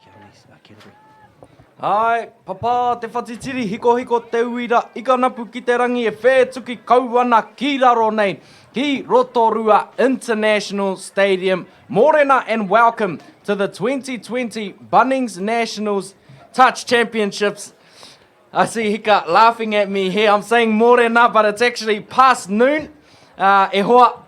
Canterbury. Ai, papa, te whatitiri hiko te uira, ika napu ki te rangi e whētuki kauana ki raro nei, ki Rotorua International Stadium. Morena and welcome to the 2020 Bunnings Nationals Touch Championships. I see Hika laughing at me here. I'm saying morena, but it's actually past noon. E hoa,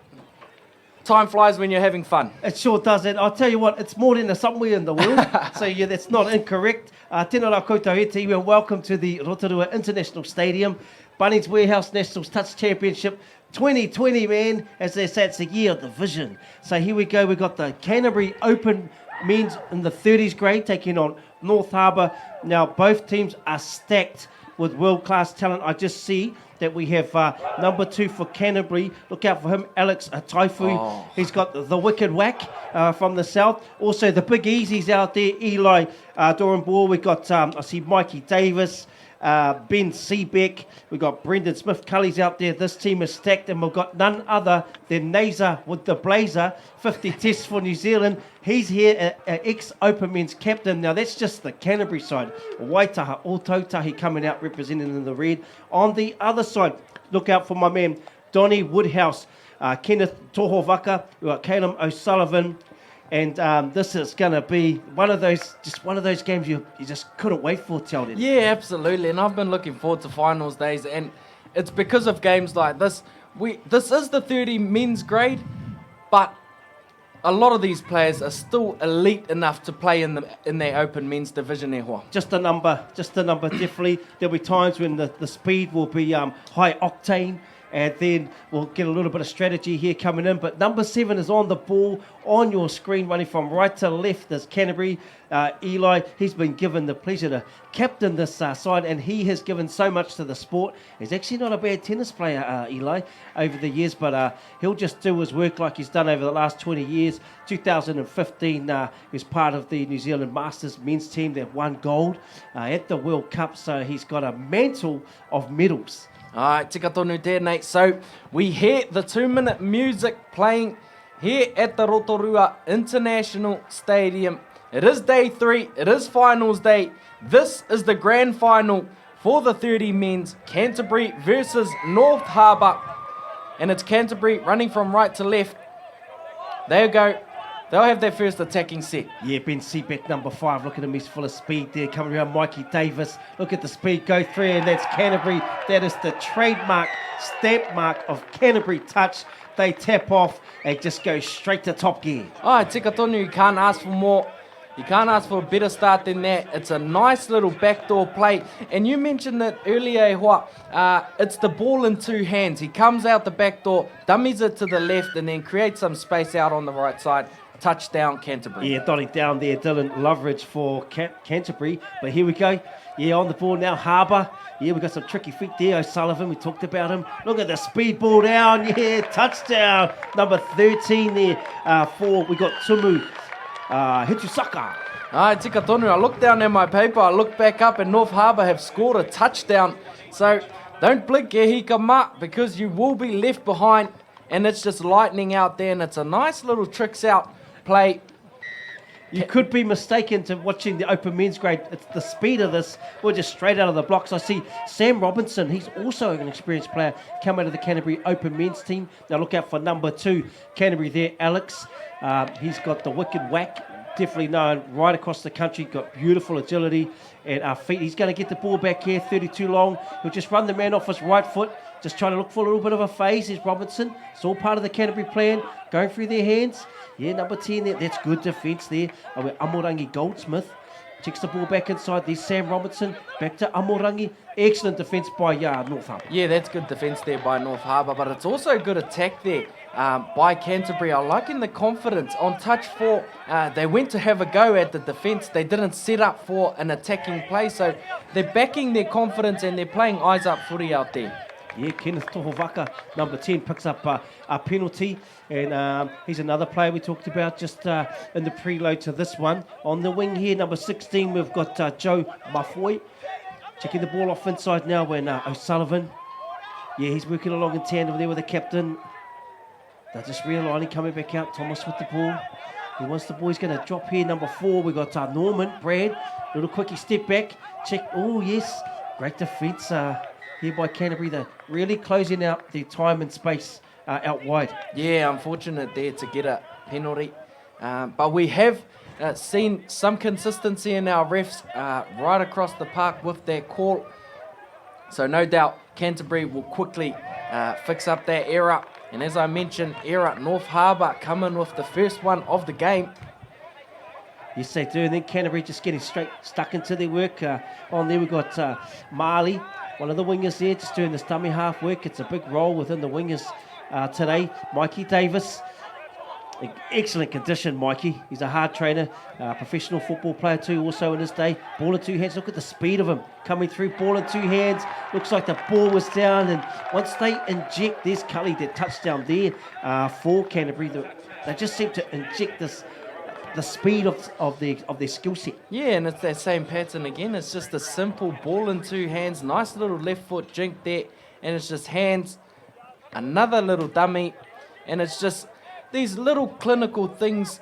time flies when you're having fun. It sure does. And I'll tell you what, it's more than somewhere in the world. So yeah, that's not incorrect. Tēnā rā koutou he te iwi, and welcome to the Rotorua International Stadium. Bunnings Warehouse Nationals Touch Championship 2020, man. As they say, it's the year of the vision. So here we go. We've got the Canterbury Open men's in the 30s grade taking on North Harbour. Now, both teams are stacked with world-class talent. I just see that we have number 2 for Canterbury. Look out for him, Alex Taifu. Oh. He's got the wicked whack from the south. Also, the big easies out there, Eli Doran-Ball. We've got, I see Mikey Davis, Ben Seebeck. We've got Brendan Smith-Cully's out there. This team is stacked, and we've got none other than Naser with the blazer. 50 tests for New Zealand. He's here, ex-Open men's captain. Now, that's just the Canterbury side. Waitaha O30 coming out representing in the red. On the other side, look out for my man, Donnie Woodhouse, Kenneth Tohovaka. We've got Caleb O'Sullivan. And this is going to be one of those games you just couldn't wait for, Teldin. Yeah, absolutely. And I've been looking forward to finals days, and it's because of games like this. This is the 30 men's grade, but a lot of these players are still elite enough to play in their open men's division. Just a number, definitely. There'll be times when the speed will be high octane, and then we'll get a little bit of strategy here coming in. But number 7 is on the ball on your screen, running from right to left. There's Canterbury. Eli, he's been given the pleasure to captain this side, and he has given so much to the sport. He's actually not a bad tennis player, Eli, over the years, but he'll just do his work like he's done over the last 20 years. 2015, he was part of the New Zealand Masters men's team that won gold at the World Cup, so he's got a mantle of medals. Alright, tika tonu tēnei. So, we hear the 2-minute music playing here at the Rotorua International Stadium. It is day 3, it is finals day. This is the grand final for the 30 men's, Canterbury versus North Harbour. And it's Canterbury running from right to left. There you go. They'll have their first attacking set. Yeah, Ben Seebeck, number 5. Look at him, he's full of speed there. Coming around, Mikey Davis. Look at the speed go through, and that's Canterbury. That is the trademark, stamp mark of Canterbury touch. They tap off and just go straight to top gear. Oh, tika tonu, you can't ask for more. You can't ask for a better start than that. It's a nice little backdoor play. And you mentioned it earlier, it's the ball in 2 hands. He comes out the back door, dummies it to the left, and then creates some space out on the right side. Touchdown, Canterbury. Yeah, dotting down there, Dylan Loveridge for Canterbury. But here we go. Yeah, on the ball now, Harbour. Yeah, we got some tricky feet there. O'Sullivan, we talked about him. Look at the speed ball down. Yeah, touchdown. Number 13 there we got Tumu Hitusaka. Ai, tika tonu. I looked down at my paper, I looked back up, and North Harbour have scored a touchdown. So don't blink, e hika ma, because you will be left behind, and it's just lightning out there, and it's a nice little tricks out play. You could be mistaken to watching the open men's grade. It's the speed of this. We're just straight out of the blocks. I see Sam Robinson. He's also an experienced player. Come out of the Canterbury open men's team. Now look out for number 2, Canterbury there, Alex. He's got the wicked whack. Definitely known right across the country. Got beautiful agility and feet. He's going to get the ball back here, 32 long. He'll just run the man off his right foot. Just trying to look for a little bit of a phase. There's Robinson. It's all part of the Canterbury plan. Going through their hands. Yeah, number 10 there. That's good defence there. Amorangi Goldsmith checks the ball back inside. There's Sam Robinson. Back to Amorangi. Excellent defence by North Harbour. Yeah, that's good defence there by North Harbour, but it's also good attack there by Canterbury. I liking the confidence. On touch 4, they went to have a go at the defence. They didn't set up for an attacking play, so they're backing their confidence and they're playing eyes up footy out there. Yeah, Kenneth Tohovaka, number 10, picks up a penalty. And he's another player we talked about just in the preload to this one. On the wing here, number 16, we've got Joe Mafoy. Checking the ball off inside now when O'Sullivan. Yeah, he's working along in tandem there with the captain. They're just realigning, coming back out. Thomas with the ball. He wants the boys going to drop here. Number 4, we got Norman, Brad. Little quickie step back. Check. Oh, yes. Great defence here by Canterbury. They're really closing out their time and space out wide. Yeah, unfortunate there to get a penalty. But we have seen some consistency in our refs right across the park with their call. So no doubt Canterbury will quickly fix up that error. And as I mentioned, error, North Harbour coming with the first one of the game. Yes, they do. And then Canterbury just getting straight stuck into their work. On there we've got Marley, one of the wingers there, just doing this dummy half work. It's a big role within the wingers today. Mikey Davis, excellent condition, Mikey. He's a hard trainer, professional football player too, also in his day. Ball in 2 hands. Look at the speed of him coming through. Ball in 2 hands. Looks like the ball was down. And once they inject, there's Cully, their touchdown there for Canterbury. They just seem to inject the speed of their skill set. Yeah, and it's that same pattern again. It's just a simple ball in 2 hands. Nice little left foot jink there. And it's just hands, another little dummy. And it's just these little clinical things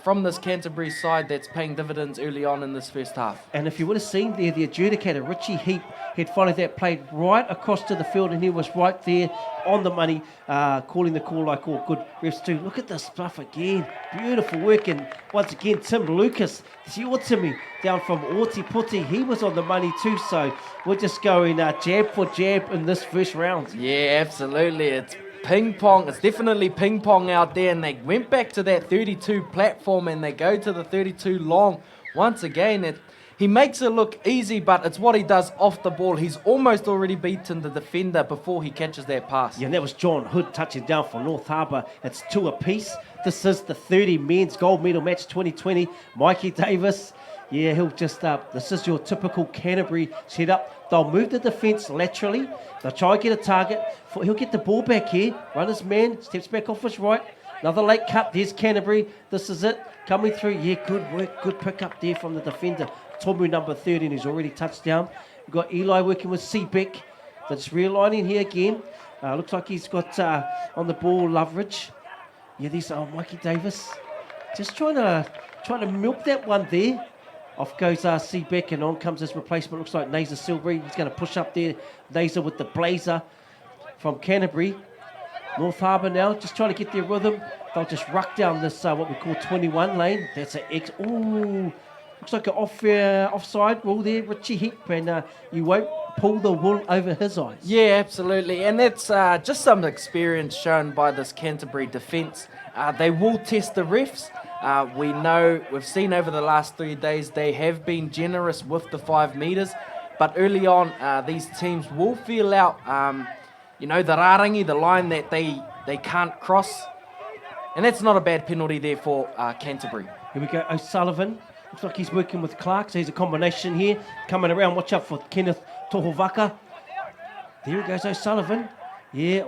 from this Canterbury side that's paying dividends early on in this first half. And if you would have seen there, the adjudicator, Richie Heap, had followed that, played right across to the field, and he was right there on the money, calling the call like all good refs do. Look at this stuff again. Beautiful work. And once again, Tim Lucas, Timmy, down from O30, he was on the money too. So we're just going jab for jab in this first round. Yeah, absolutely. It's ping pong. It's definitely ping pong out there, and they went back to that 32 platform and they go to the 32 long once again. He makes it look easy, but it's what he does off the ball. He's almost already beaten the defender before he catches that pass. Yeah, and that was John Hood touching down for North Harbour. It's 2 apiece. This is the 30 men's gold medal match 2020. Mikey Davis, yeah, he'll just this is your typical Canterbury setup. They'll move the defence laterally. They'll try and get a target. He'll get the ball back here. Runner's man, steps back off his right. Another late cut. There's Canterbury. This is it. Coming through. Yeah, good work. Good pick up there from the defender. Tomu number 13, who's already touched down. We've got Eli working with Seabeck. That's realigning here again. Looks like he's got on the ball Loveridge. Yeah, there's Mikey Davis. Just trying to milk that one there. Off goes Seabeck, and on comes his replacement. Looks like Naser Silbury. He's going to push up there. Naser with the blazer from Canterbury. North Harbour now, just trying to get their rhythm. They'll just ruck down this, what we call 21 lane. That's an X. Ooh, looks like an offside rule there, Richie Heap, and you won't pull the wool over his eyes. Yeah, absolutely. And that's just some experience shown by this Canterbury defence. They will test the refs. We know, we've seen over the last 3 days, they have been generous with the 5 metres. But early on, these teams will feel out, the rarangi, the line that they can't cross. And that's not a bad penalty there for Canterbury. Here we go, O'Sullivan. Looks like he's working with Clark, so he's a combination here. Coming around, watch out for Kenneth Tohovaka. There he goes, O'Sullivan. Yeah,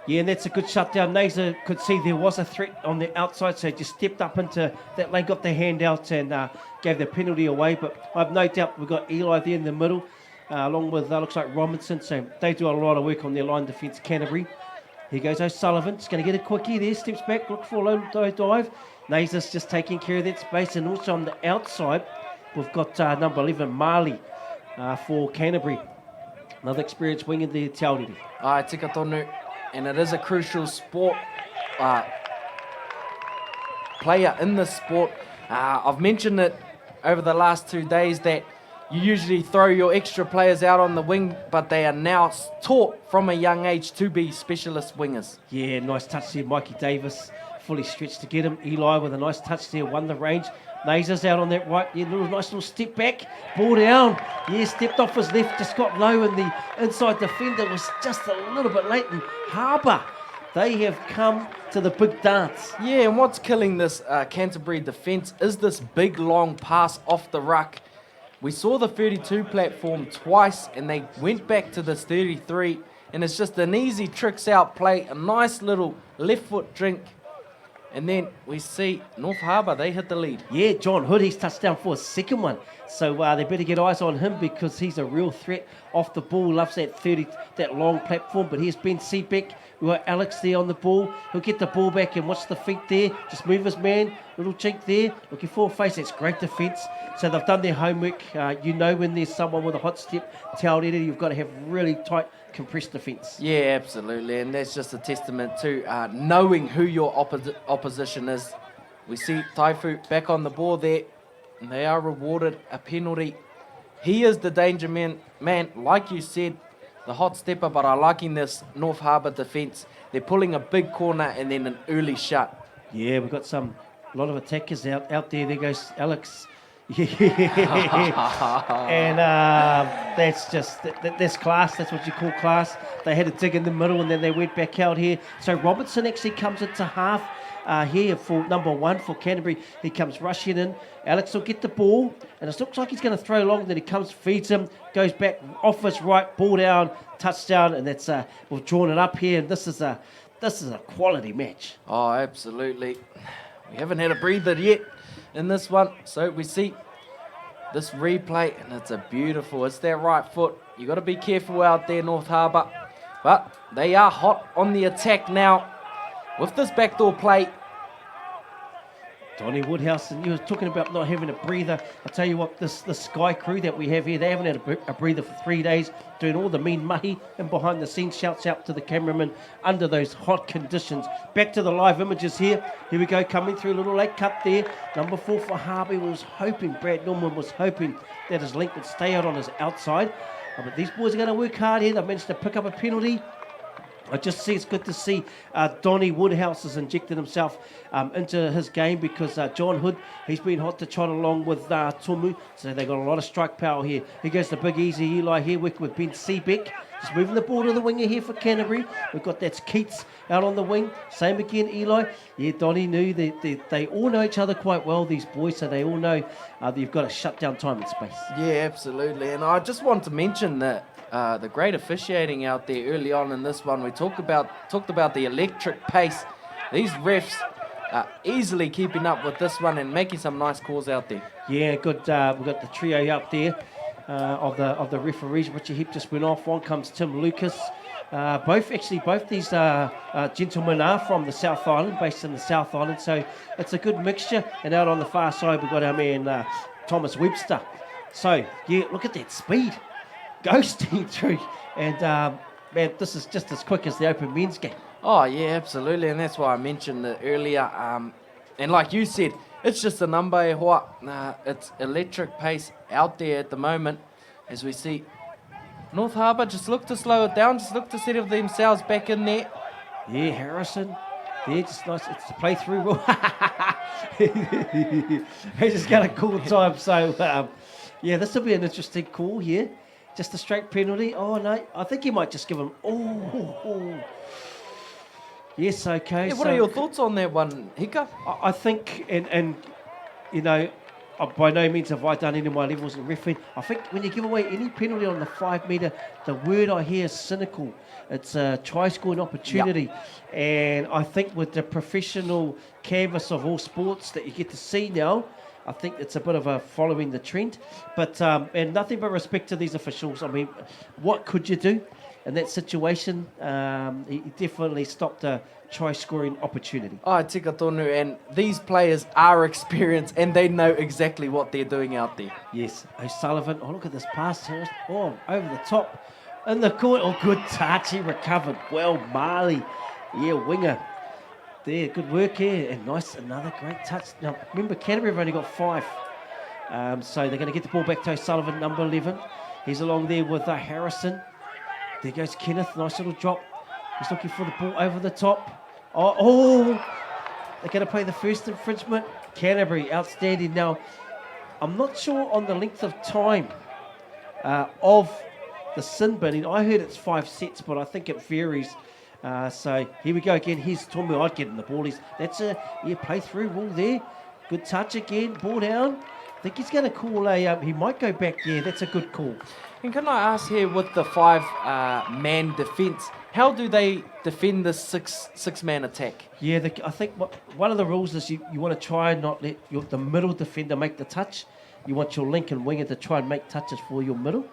and that's a good shutdown. Naser could see there was a threat on the outside, so he just stepped up into that lane, got the hand out and gave the penalty away. But I've no doubt we've got Eli there in the middle, along with, looks like Robinson. So they do a lot of work on their line defence, Canterbury. Here goes O'Sullivan, just going to get a quickie there, steps back, look for a low dive. Naser's just taking care of that space, and also on the outside, we've got number 11, Marley, for Canterbury. Another experienced wing in the Te Aorere. Ai, tika tonu. And it is a crucial sport, player in this sport. I've mentioned it over the last 2 days that you usually throw your extra players out on the wing, but they are now taught from a young age to be specialist wingers. Yeah, nice touch there, Mikey Davis. Fully stretched to get him. Eli with a nice touch there, won the range. Naser's out on that right. Yeah, nice little step back. Ball down. Yeah, stepped off his left, just got low, and the inside defender was just a little bit late. And Harbour, they have come to the big dance. Yeah, and what's killing this Canterbury defence is this big, long pass off the ruck. We saw the 32 platform twice, and they went back to this 33, and it's just an easy tricks out play, a nice little left foot drink. And then we see North Harbour, they hit the lead. Yeah, John Hood, he's touched down for a second one. So they better get eyes on him because he's a real threat off the ball. Loves that 30, that long platform. But here's Ben Seebeck. We've got Alex there on the ball. He'll get the ball back and watch the feet there. Just move his man. Little chink there. Looking for a face. That's great defence. So they've done their homework. You know when there's someone with a hot step, Te Aorere, you've got to have really tight, compressed defence. Yeah, absolutely. And that's just a testament to knowing who your opposition is. We see Taifu back on the ball there. And they are rewarded a penalty. He is the danger man, like you said, the hot stepper, but I liking this North Harbour defence. They're pulling a big corner and then an early shut. Yeah, we've got a lot of attackers out there. There goes Alex. Yeah. And that's class. That's what you call class. They had a dig in the middle and then they went back out here. So Robinson actually comes into half. Here for number 1 for Canterbury. He comes rushing in. Alex will get the ball, and it looks like he's going to throw long. Then he comes, feeds him, goes back off his right, ball down, touchdown, and that's we've drawn it up here. And this is a quality match. Oh, absolutely. We haven't had a breather yet in this one, so we see this replay, and it's it's their right foot. You got to be careful out there, North Harbour, but they are hot on the attack now with this backdoor play. Donnie Woodhouse, and you were talking about not having a breather. I'll tell you what, this Sky crew that we have here, they haven't had a breather for 3 days, doing all the mean mahi, and behind the scenes, shouts out to the cameraman under those hot conditions. Back to the live images here. Here we go, coming through a little late cut there. Number 4 for Harbour was hoping, Brad Norman was hoping that his link would stay out on his outside. But these boys are going to work hard here. They've managed to pick up a penalty. It's good to see Donnie Woodhouse has injected himself into his game because John Hood, he's been hot to trot along with Tumu, so they've got a lot of strike power here. Here goes the big easy Eli here working with Ben Seebeck. Just moving the ball to the winger here for Canterbury. We've got that's Keats out on the wing. Same again, Eli. Yeah, Donnie knew they all know each other quite well, these boys, so they all know that you've got to shut down time and space. Yeah, absolutely. And I just want to mention that the great officiating out there early on in this one. We talked about the electric pace. These refs are easily keeping up with this one and making some nice calls out there. Yeah, good. We've got the trio out there of the referees. Richard Heap just went off. On comes Tim Lucas. Both these gentlemen are from the South Island, based in the South Island. So it's a good mixture. And out on the far side, we've got our man Thomas Webster. So yeah, look at that speed. Ghosting through, and man, this is just as quick as the open men's game. Oh yeah, absolutely, and that's why I mentioned it earlier. And like you said, it's just a number. It's electric pace out there at the moment, as we see. North Harbour just look to slow it down, just look to settle themselves back in there. Yeah, Harrison. Yeah, just nice. It's the play through rule. He's just got a cool time. So yeah, this will be an interesting call here. Just a straight penalty. Oh, no. I think he might just give him... Oh. Yes, okay. Yeah, what are your thoughts on that one, Hika? I think, and you know, by no means have I done any of my levels in refereeing. I think when you give away any penalty on the 5 metre, the word I hear is cynical. It's a try-scoring opportunity. Yep. And I think with the professional canvas of all sports that you get to see now, I think it's a bit of a following the trend, but and nothing but respect to these officials. I mean, what could you do in that situation? He definitely stopped a try-scoring opportunity. Oh, tika tonu, and these players are experienced and they know exactly what they're doing out there. Yes, O'Sullivan. Oh, look at this pass, Harris. Oh, over the top, in the court. Oh, good touch. He recovered well. Marley, yeah, winger. There, good work here, and nice, another great touch. Now, remember, Canterbury have only got 5, so they're going to get the ball back to O'Sullivan, number 11. He's along there with Harrison. There goes Kenneth, nice little drop. He's looking for the ball over the top. Oh, they're going to play the first infringement. Canterbury, outstanding. Now, I'm not sure on the length of time of the sin binning. I heard it's 5 sets, but I think it varies. So here we go again. Here's Tomu. I'd get him the ball. That's a play through rule there. Good touch again. Ball down. I think he's going to call he might go back. Yeah, that's a good call. And can I ask here with the 5-man defence, how do they defend the six-man attack? Yeah, I think one of the rules is you want to try and not let the middle defender make the touch. you want your Lincoln winger to try and make touches for your middle.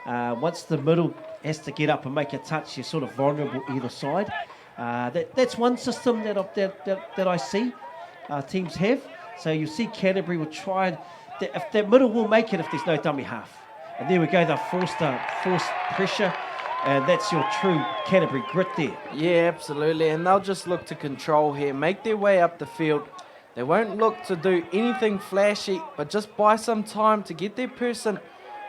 Once the middle has to get up and make a touch, you're sort of vulnerable either side. That's one system that I see teams have. So you see Canterbury will try and, if that middle will make it if there's no dummy half. And there we go, they've forced pressure, and that's your true Canterbury grit there. Yeah, absolutely. And they'll just look to control here, make their way up the field. They won't look to do anything flashy, but just buy some time to get their person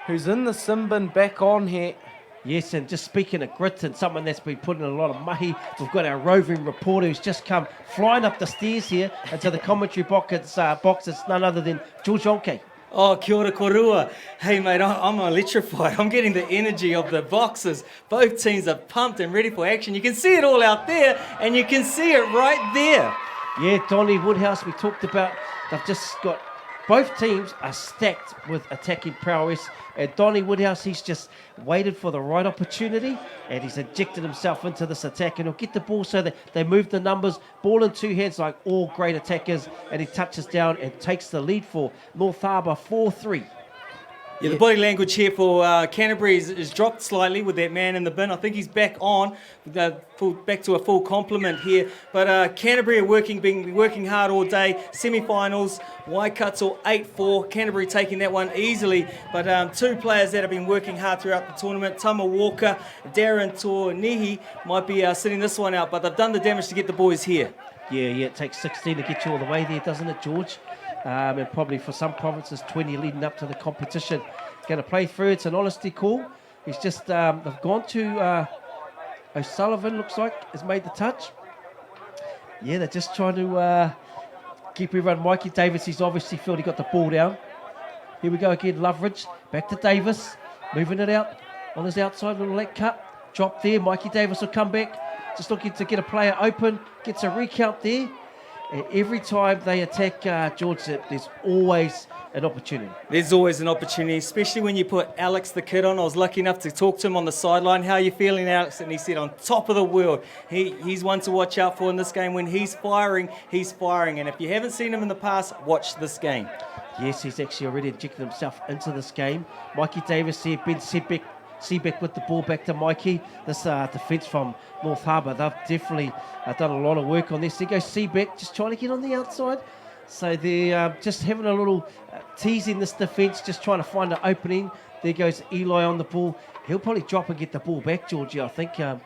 who's in the sin bin back on here. Yes, and just speaking of grit and someone that's been putting in a lot of mahi, we've got our roving reporter who's just come flying up the stairs here into the commentary box. It's none other than George Onke. Oh, kia ora korua. Hey, mate, I'm electrified. I'm getting the energy of the boxers. Both teams are pumped and ready for action. You can see it all out there, and you can see it right there. Yeah, Donny Woodhouse, we talked about, they've just got, both teams are stacked with attacking prowess. And Donny Woodhouse, he's just waited for the right opportunity and he's injected himself into this attack, and he'll get the ball so that they move the numbers, ball in two hands like all great attackers, and he touches down and takes the lead for North Harbour 4-3. Yeah, the body language here for Canterbury is dropped slightly with that man in the bin. I think he's back on, back to a full complement here. But Canterbury are been working hard all day. Semi-finals, Waikato 8-4. Canterbury taking that one easily. But two players that have been working hard throughout the tournament, Tama Walker, Darren Tornihi, might be sitting this one out. But they've done the damage to get the boys here. Yeah, it takes 16 to get you all the way there, doesn't it, George? And probably for some provinces, 20 leading up to the competition. Going to play through. It's an honesty call. He's just, they've gone to O'Sullivan, looks like, has made the touch. Yeah, they're just trying to keep everyone. Mikey Davis, he's obviously felt he got the ball down. Here we go again, Loveridge. Back to Davis, moving it out on his outside, little leg cut. Drop there, Mikey Davis will come back. Just looking to get a player open. Gets a recount there. And every time they attack George, there's always an opportunity. There's always an opportunity, especially when you put Alex the kid on. I was lucky enough to talk to him on the sideline. How are you feeling, Alex? And he said, on top of the world. He's one to watch out for in this game. When he's firing, he's firing. And if you haven't seen him in the past, watch this game. Yes, he's actually already injected himself into this game. Mikey Davis here, Ben Seebeck with the ball back to Mikey. This defence from North Harbour, they've definitely done a lot of work on this. There goes Seebeck, just trying to get on the outside. So they're just having a little tease in this defence, just trying to find an opening. There goes Eli on the ball. He'll probably drop and get the ball back, Georgie, I think. No,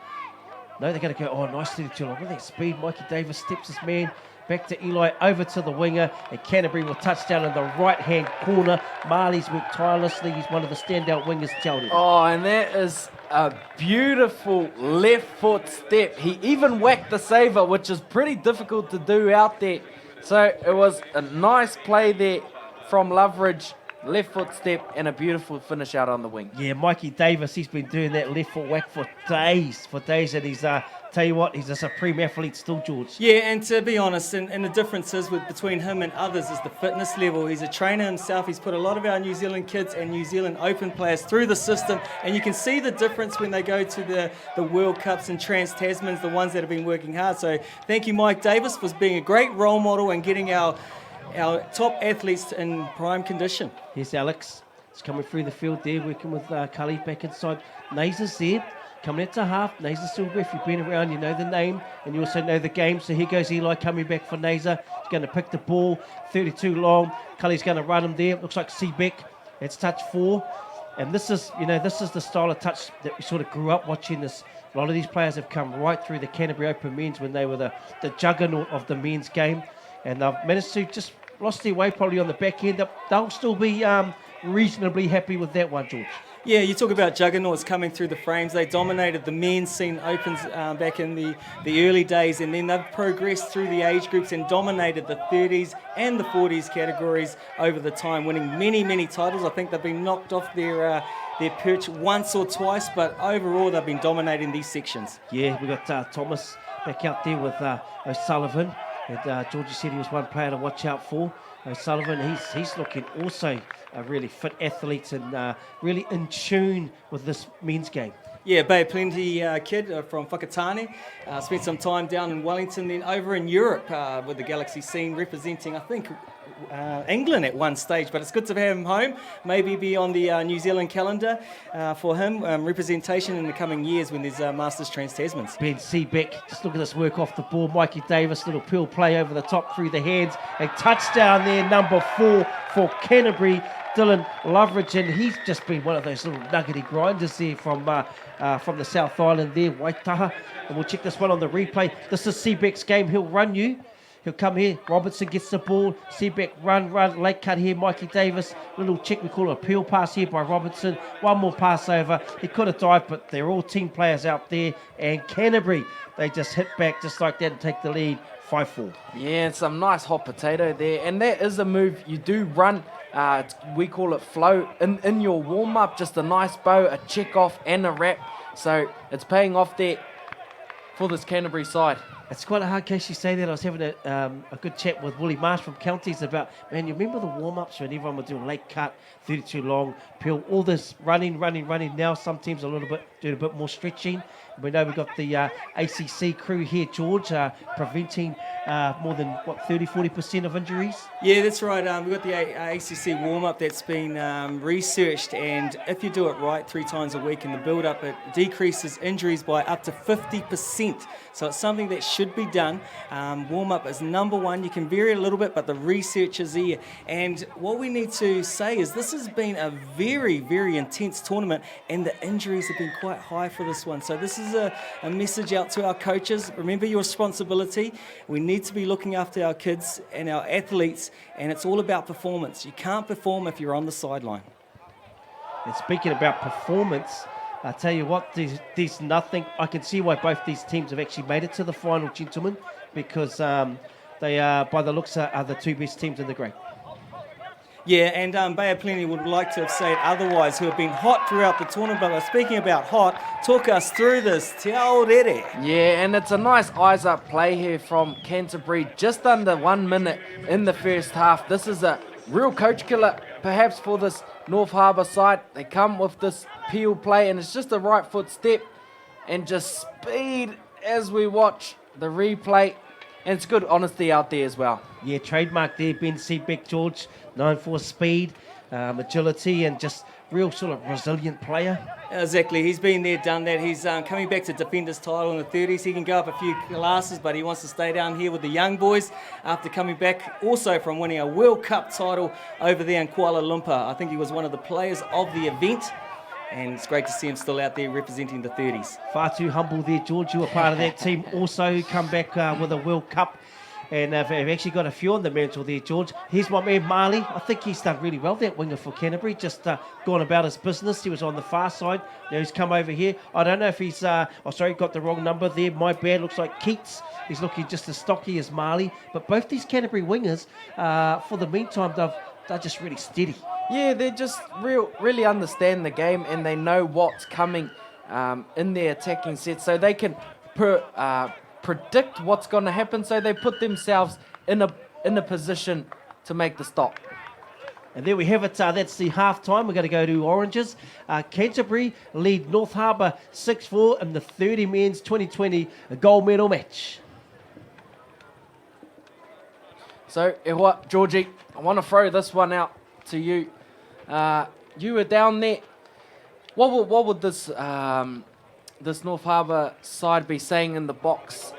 they're going to go, nicely to long. With that speed, Mikey Davis steps his man back to Eli, over to the winger, and Canterbury will touch down in the right-hand corner. Marley's worked tirelessly. He's one of the standout wingers, Sheldon. Oh, and that is a beautiful left foot step. He even whacked the saver, which is pretty difficult to do out there. So it was a nice play there from Loveridge. Left foot step and a beautiful finish out on the wing. Yeah, Mikey Davis, he's been doing that left foot whack for days, and he's, tell you what, he's a supreme athlete still, George. Yeah, and to be honest, and the difference is between him and others is the fitness level. He's a trainer himself. He's put a lot of our New Zealand kids and New Zealand Open players through the system, and you can see the difference when they go to the World Cups and Trans-Tasmans, the ones that have been working hard. So thank you, Mike Davis, for being a great role model and getting our top athletes in prime condition. Here's Alex. He's coming through the field there, working with Khalid back inside. Naser's there, coming out to half. Naser's still with. You've been around, you know the name, and you also know the game. So here goes Eli coming back for Naser. He's going to pick the ball, 32 long. Khalid's going to run him there. Looks like Seebeck. It's touch 4. And this is the style of touch that we sort of grew up watching this. A lot of these players have come right through the Canterbury Open Men's when they were the juggernaut of the men's game. And they've managed to just lost their way probably on the back end. They'll still be reasonably happy with that one, George. Yeah, you talk about juggernauts coming through the frames. They dominated the men's scene opens back in the early days, and then they've progressed through the age groups and dominated the 30s and the 40s categories over the time, winning many, many titles. I think they've been knocked off their perch once or twice, but overall they've been dominating these sections. Yeah, we got Thomas back out there with O'Sullivan. And Georgie said he was one player to watch out for. O'Sullivan, he's looking also a really fit athlete and really in tune with this men's game. Yeah, Bay Plenty kid from Whakatane. Spent some time down in Wellington, then over in Europe with the Galaxy scene, representing, I think, England at one stage, but it's good to have him home. Maybe be on the New Zealand calendar for him, representation in the coming years when there's Masters Trans-Tasmans. Ben Seebeck, just look at this work off the ball. Mikey Davis, little peel play over the top through the hands. A touchdown there, number 4 for Canterbury. Dylan Loveridge, and he's just been one of those little nuggety grinders there from the South Island there, Waitaha. And we'll check this one on the replay. This is Seebeck's game. He'll run you. He'll come here. Robinson gets the ball. Seebeck run. Late cut here. Mikey Davis. Little check. We call it a peel pass here by Robinson. One more pass over. He could have dived, but they're all team players out there. And Canterbury, they just hit back just like that and take the lead 5-4. Yeah, and some nice hot potato there. And that is a move you do run. We call it flow. In your warm-up, just a nice bow, a check-off and a wrap. So it's paying off there for this Canterbury side. It's quite a hard case you say that. I was having a good chat with Willie Marsh from Counties about, man, you remember the warm-ups when everyone would do a late cut, 32 long, peel, all this running. Now some teams are doing a bit more stretching. We know we've got the ACC crew here, George, preventing more than, 30-40% of injuries? Yeah, that's right. We've got the ACC warm-up that's been researched, and if you do it right 3 times a week in the build-up, it decreases injuries by up to 50%. So it's something that should be done. Warm-up is number 1. You can vary a little bit, but the research is there. And what we need to say is this has been a very, very intense tournament, and the injuries have been quite high for this one. So this is a message out to our coaches. Remember your responsibility. We need to be looking after our kids and our athletes, and it's all about performance. You can't perform if you're on the sideline. And speaking about performance, I tell you what, there's nothing. I can see why both these teams have actually made it to the final, gentlemen, because they are, by the looks, are the 2 best teams in the grade. Yeah, and Bay of Plenty would like to have said otherwise, who have been hot throughout the tournament. But speaking about hot, talk us through this. Te ao rere. Yeah, and it's a nice eyes-up play here from Canterbury. Just under 1 minute in the first half. This is a real coach killer, perhaps, for this North Harbour side. They come with this peel play, and it's just a right foot step and just speed as we watch the replay. And it's good honesty out there as well. Yeah, trademark there, Ben Seebeck, George, known for speed, agility, and just real sort of resilient player. Exactly, he's been there, done that. He's coming back to defend his title in the 30s. He can go up a few classes, but he wants to stay down here with the young boys after coming back also from winning a World Cup title over there in Kuala Lumpur. I think he was one of the players of the event, and it's great to see him still out there representing the 30s. Far too humble there, George. You were part of that team also, who come back with a World Cup. And they've actually got a few on the mantle there, George. Here's my man, Marley. I think he's done really well, that winger for Canterbury. Just gone about his business. He was on the far side. Now he's come over here. I don't know if he's... got the wrong number there. My bad. Looks like Keats. He's looking just as stocky as Marley. But both these Canterbury wingers, for the meantime, they're just really steady. Yeah, they just really understand the game, and they know what's coming in their attacking set, so they can predict what's going to happen, so they put themselves in a position to make the stop. And there we have it. That's the half-time. We're going to go to Oranges. Canterbury lead North Harbour 6-4 in the 30 men's 2020 gold medal match. So, what, Georgie, I want to throw this one out to you. You were down there. What would this this North Harbour side be saying in the box?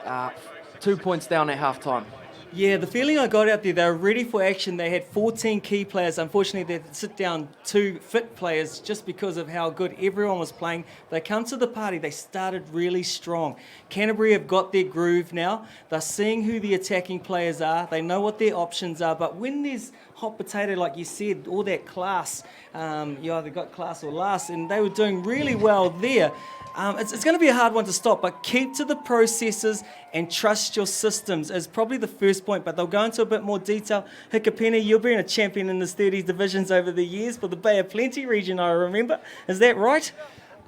2 points down at halftime. Yeah, the feeling I got out there, they were ready for action. They had 14 key players. Unfortunately, they sit down 2 fit players just because of how good everyone was playing. They come to the party. They started really strong. Canterbury have got their groove now. They're seeing who the attacking players are. They know what their options are. But when there's hot potato, like you said, all that class, you either got class or last, and they were doing really well there. It's going to be a hard one to stop, but keep to the processes and trust your systems is probably the first point, but they'll go into a bit more detail. Hikapena, you've been a champion in the 30s divisions over the years for the Bay of Plenty region, I remember. Is that right?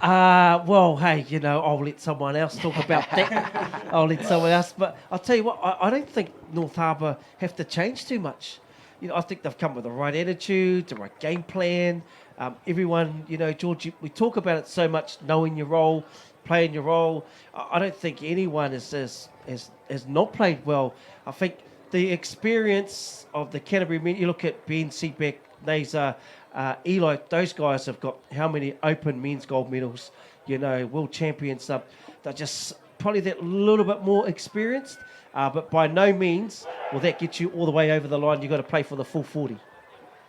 Well, hey, I'll let someone else talk about that. I'll let someone else. But I'll tell you what, I don't think North Harbour have to change too much. I think they've come with the right attitude, the right game plan. Everyone, George, we talk about it so much, knowing your role, playing your role. I don't think anyone has not played well. I think the experience of the Canterbury men, you look at Ben Seabeck, Naser, Eli, those guys have got how many open men's gold medals, world champions. They're just probably that little bit more experienced, but by no means will that get you all the way over the line. You've got to play for the full 40.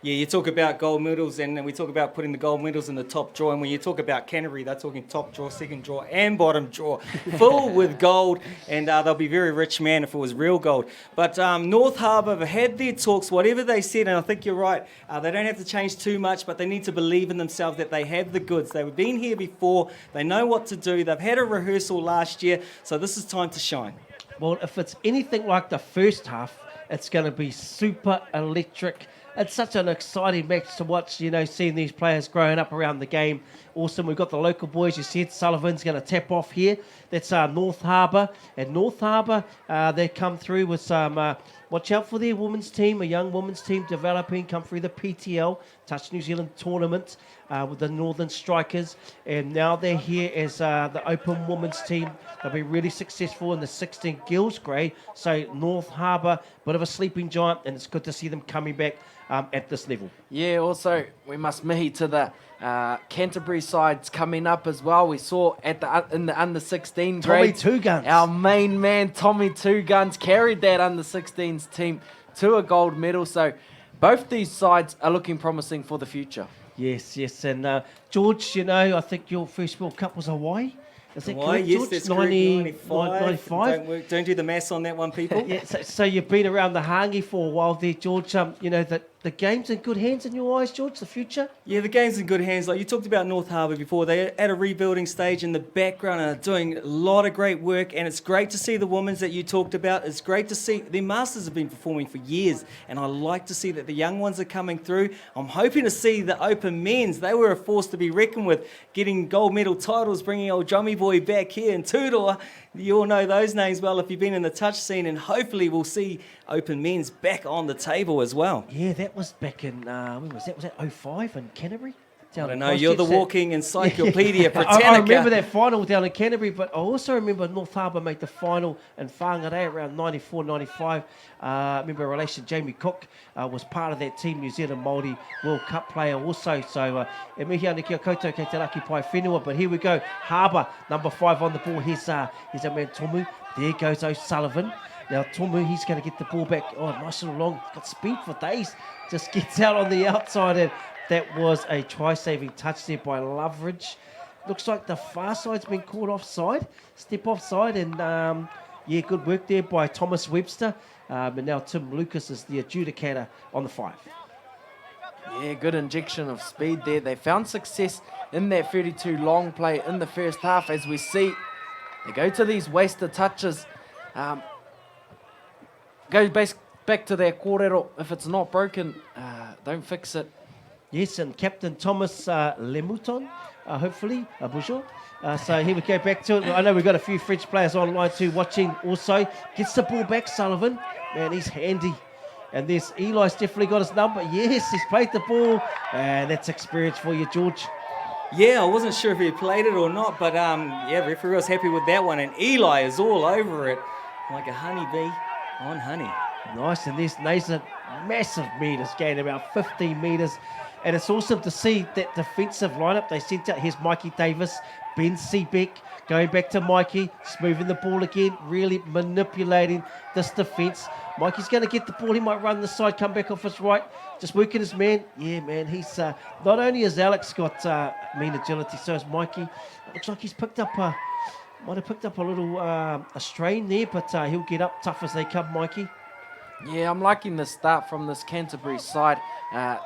Yeah, you talk about gold medals, and we talk about putting the gold medals in the top drawer. And when you talk about Canterbury, they're talking top drawer, second drawer, and bottom drawer, full with gold. And they'll be very rich, man, if it was real gold. But North Harbour have had their talks, whatever they said, and I think you're right. They don't have to change too much, but they need to believe in themselves that they have the goods. They've been here before. They know what to do. They've had a rehearsal last year, so this is time to shine. Well, if it's anything like the first half, it's going to be super electric. It's such an exciting match to watch, seeing these players growing up around the game. Awesome. We've got the local boys. You said Sullivan's going to tap off here. That's North Harbour. And North Harbour, they come through with some, watch out for their women's team, a young women's team developing, come through the PTL, Touch New Zealand tournament with the Northern Strikers. And now they're here as the Open Women's team. They'll be really successful in the 16 girls grade. So North Harbour, bit of a sleeping giant, and it's good to see them coming back at this level. Yeah, also we must mihi to the Canterbury sides coming up as well. We saw in the under 16 grade, Tommy Two Guns, our main man Tommy Two Guns carried that under 16s team to a gold medal. So both these sides are looking promising for the future. Yes, and George, I think your first World Cup was Hawaii. Is that correct, Yes, George? that's 95. Don't do the maths on that one, people. Yeah, so you've been around the hangi for a while there, George. That the game's in good hands in your eyes, George, the future? Yeah, the game's in good hands. Like you talked about North Harbour before, they're at a rebuilding stage in the background and are doing a lot of great work, and it's great to see the women's that you talked about. It's great to see their masters have been performing for years, and I like to see that the young ones are coming through. I'm hoping to see the open men's. They were a force to be reckoned with, getting gold medal titles, bringing old Drummy Boy back here in Tūroa. You all know those names well if you've been in the touch scene, and hopefully we'll see open men's back on the table as well. Yeah, that was back in, when was that? Was that 05 in Canterbury? I don't know, you're the walking encyclopedia Britannica. I remember that final down in Canterbury, but I also remember North Harbour made the final in Whangarei around 94, 95. I remember a relation, Jamie Cook, was part of that team, New Zealand Māori World Cup player also. So, e mihi ana kia koutou kei te raki pai whenua. But here we go, Harbour, number 5 on the ball. Here's our man Tomu. There goes O'Sullivan. Now Tomu, he's going to get the ball back. Oh, nice little long, got speed for days. Just gets out on the outside, and that was a try-saving touch there by Loveridge. Looks like the far side's been caught offside, step offside, and good work there by Thomas Webster. But now Tim Lucas is the adjudicator on the 5. Yeah, good injection of speed there. They found success in that 32 long play in the first half, as we see. They go to these wasted touches. Go back to their kōrero. If it's not broken, don't fix it. Yes, and Captain Thomas Lemuton, hopefully, Bujo. So here we go back to it. I know we've got a few French players online too watching also. Gets the ball back, Sullivan. Man, he's handy. And there's Eli's definitely got his number. Yes, he's played the ball. And that's experience for you, George. Yeah, I wasn't sure if he played it or not, but referee was happy with that one. And Eli is all over it like a honeybee on honey. Nice, and there's Naser, massive metres, gained about 15 metres. And it's awesome to see that defensive lineup. They sent out, here's Mikey Davis, Ben Seabeck, going back to Mikey, smoothing the ball again, really manipulating this defence. Mikey's going to get the ball. He might run the side, come back off his right, just working his man. Yeah, man, he's not only has Alex got mean agility, so has Mikey. It looks like he's picked up might have picked up a little a strain there, but he'll get up tough as they come, Mikey. Yeah, I'm liking the start from this Canterbury side.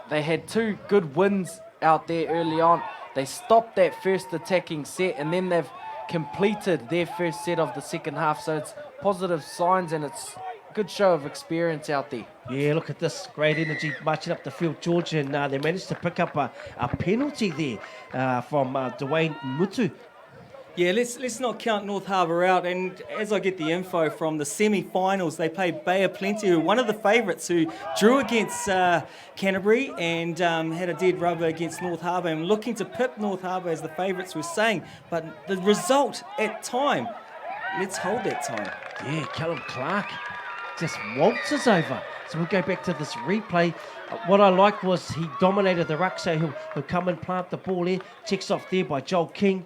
They had 2 good wins out there early on. They stopped that first attacking set, and then they've completed their first set of the second half. So it's positive signs, and it's a good show of experience out there. Yeah, look at this. Great energy marching up the field, George, and they managed to pick up a penalty there from Dwayne Mutu. Yeah, let's not count North Harbour out. And as I get the info from the semi-finals, they played Bay of Plenty, who one of the favourites who drew against Canterbury and had a dead rubber against North Harbour, and looking to pip North Harbour as the favourites were saying. But the result at time, let's hold that time. Yeah, Callum Clark. just waltzes over. So we'll go back to this replay. What I liked was he dominated the ruck, so he'll come and plant the ball here. Checks off there by Joel King.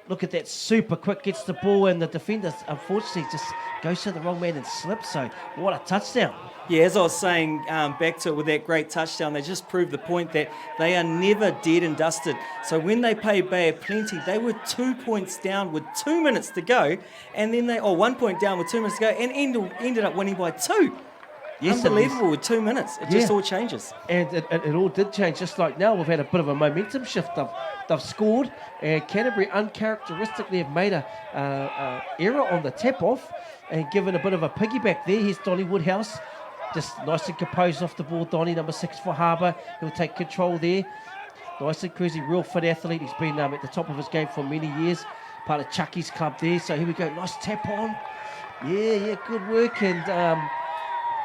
Look at that, super quick, gets the ball, and the defender, unfortunately, just goes to the wrong man and slips. So what a touchdown. Yeah, as I was saying, back to it with that great touchdown, they just proved the point that they are never dead and dusted. So when they played Bay of Plenty, they were 2 points down with 2 minutes to go, and then 1 point down with 2 minutes to go, and ended up winning by 2. Yes, unbelievable with 2 minutes. It just all changes. And it all did change. Just like now, we've had a bit of a momentum shift. They've scored, and Canterbury uncharacteristically have made a error on the tap-off and given a bit of a piggyback there. Here's Donnie Woodhouse. Just nice and composed off the ball, Donnie, number 6 for Harbour. He'll take control there. Nice and cruisy, real fit athlete. He's been at the top of his game for many years. Part of Chucky's club there. So here we go, nice tap on. Yeah, good work. And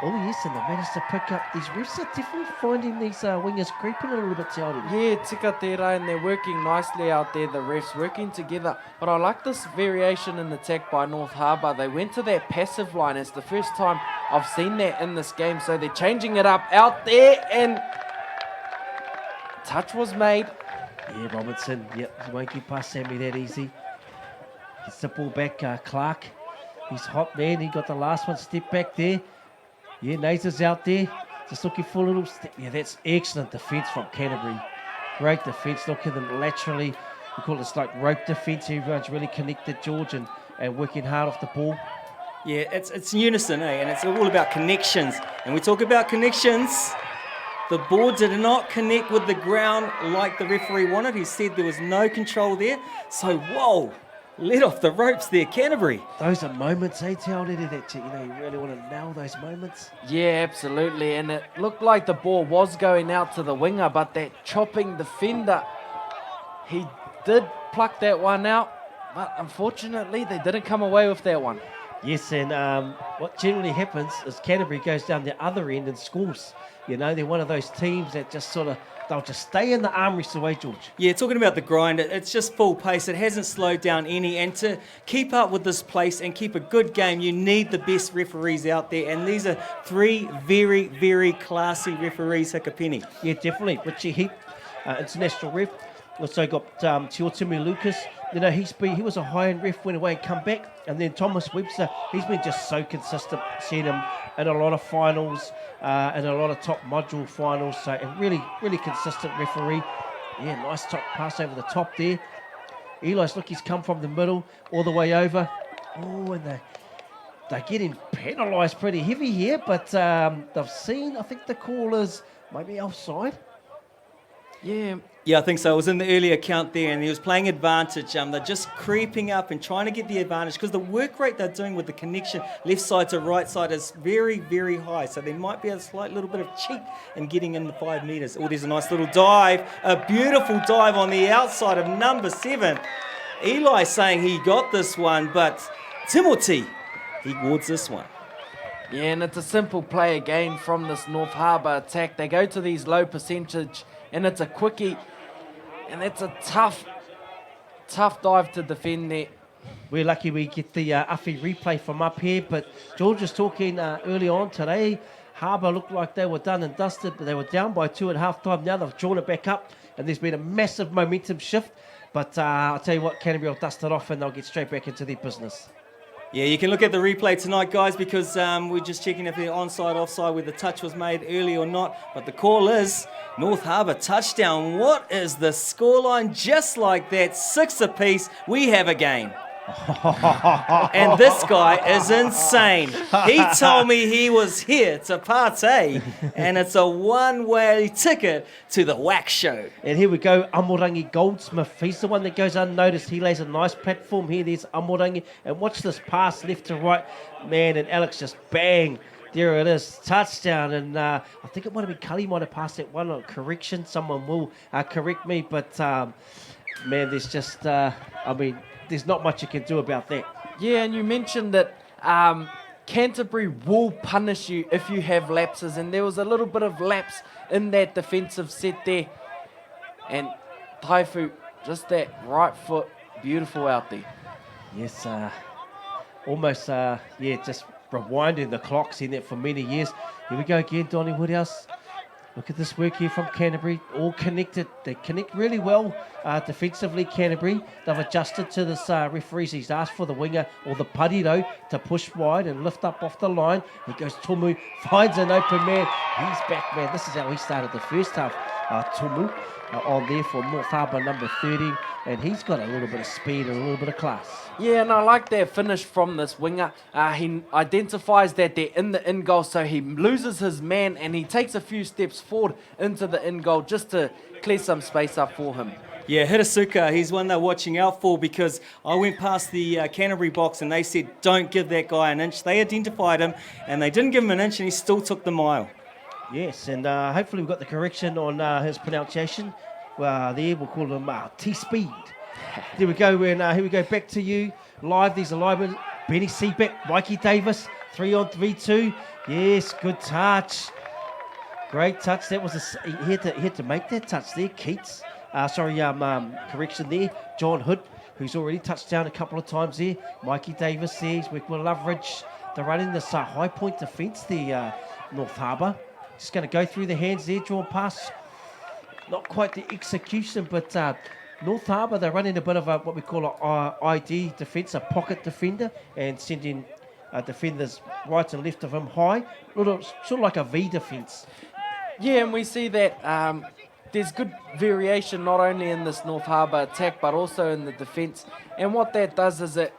oh yes, and they managed to pick up. These refs are definitely finding these wingers creeping a little bit, Te Aurere. Yeah, tika tērā, and they're working nicely out there, the refs working together. But I like this variation in attack by North Harbour. They went to that passive line. It's the first time I've seen that in this game. So they're changing it up out there, and touch was made. Yeah, Robinson, he won't get past Sammy that easy. Gets the ball back, Clark. He's hot, man. He got the last one, step back there. Yeah, Nazar's out there, just looking for a little step. Yeah, that's excellent defence from Canterbury. Great defence. Look at them laterally. We call this like rope defence. Everyone's really connected, George, and working hard off the ball. Yeah, it's unison, and it's all about connections. And we talk about connections. The ball did not connect with the ground like the referee wanted. He said there was no control there. So, whoa, let off the ropes there, Canterbury. Those are moments, Te Aurere, that you really want to nail those moments. Yeah, absolutely. And it looked like the ball was going out to the winger, but that chopping defender, he did pluck that one out. But unfortunately, they didn't come away with that one. Yes, and what generally happens is Canterbury goes down the other end and scores. You know, they're one of those teams that just sort of, they'll just stay in the arm wrestle away, George. Yeah, talking about the grind, it's just full pace. It hasn't slowed down any. And to keep up with this pace and keep a good game, you need the best referees out there. And these are 3 very, very classy referees, Hikapeni. Yeah, definitely. Richie Heap, international ref. Also got Teotimi Lucas. You know, he was a high-end ref, went away and come back. And then Thomas Webster, he's been just so consistent. Seen him in a lot of finals and a lot of top module finals. So a really, really consistent referee. Yeah, nice top pass over the top there. Eli's, look, he's come from the middle all the way over. Oh, and they're getting penalised pretty heavy here. But they've seen, I think the call is maybe offside. Yeah, I think so. It was in the earlier count there, and he was playing advantage. They're just creeping up and trying to get the advantage because the work rate they're doing with the connection left side to right side is very, very high. So there might be a slight little bit of cheat in getting in the 5 metres. Oh, there's a nice little dive, a beautiful dive on the outside of number 7. Eli saying he got this one, but Timothy, he wards this one. Yeah, and it's a simple play again from this North Harbour attack. They go to these low percentage, and it's a quickie. And it's a tough dive to defend there. We're lucky we get the Uffy replay from up here, but George was talking early on today. Harbour looked like they were done and dusted, but they were down by 2 at half-time. Now they've drawn it back up, and there's been a massive momentum shift. But I'll tell you what, Canterbury will dust it off, and they'll get straight back into their business. Yeah, you can look at the replay tonight, guys, because we're just checking if they're onside, offside, whether the touch was made early or not. But the call is North Harbour touchdown. What is the scoreline? Just like that, 6 apiece, we have a game. And this guy is insane. He told me he was here to partay, and it's a one-way ticket to the wax show. And here we go, Amorangi Goldsmith. He's the one that goes unnoticed. He lays a nice platform here. There's Amorangi. And watch this pass left to right. Man, and Alex just bang. There it is, touchdown. And I think it might have been Cully might have passed that one on correction. Someone will correct me. But, man, there's just, there's not much you can do about that. Yeah, and you mentioned that Canterbury will punish you if you have lapses, and there was a little bit of lapse in that defensive set there. And Taifu, just that right foot, beautiful out there. Yes, almost, just rewinding the clocks in there for many years. Here we go again, Donnie Woodhouse. Look at this work here from Canterbury, all connected. They connect really well defensively, Canterbury. They've adjusted to this referees. He's asked for the winger or the pariro to push wide and lift up off the line. He goes Tumu, finds an open man. He's back, man. This is how he started the first half. Tumu on there for North Harbour, number 30. And he's got a little bit of speed and a little bit of class. Yeah, and I like that finish from this winger. He identifies that they're in the in goal, so he loses his man and he takes a few steps forward into the in goal just to clear some space up for him. Yeah, Hirasuka, he's one they're watching out for, because I went past the Canterbury box and they said, don't give that guy an inch. They identified him and they didn't give him an inch and he still took the mile. Yes, and hopefully we've got the correction on his pronunciation. There we'll call him T-Speed. There we go, and here we go back to you. Live, these alignments. Benny Seabeck, Mikey Davis, 3-on-3-2. Yes, good touch. Great touch. That was he had to make that touch there, Keats. Correction there. John Hood, who's already touched down a couple of times there. Mikey Davis there. He's working with Loveridge. They're running this high point defence there, North Harbour. Just going to go through the hands there, drawn pass. Not quite the execution, but North Harbour, they're running a bit of what we call an ID defence, a pocket defender, and sending defenders right and left of him high, sort of like a V defence. Yeah, and we see that there's good variation not only in this North Harbour attack, but also in the defence. And what that does is it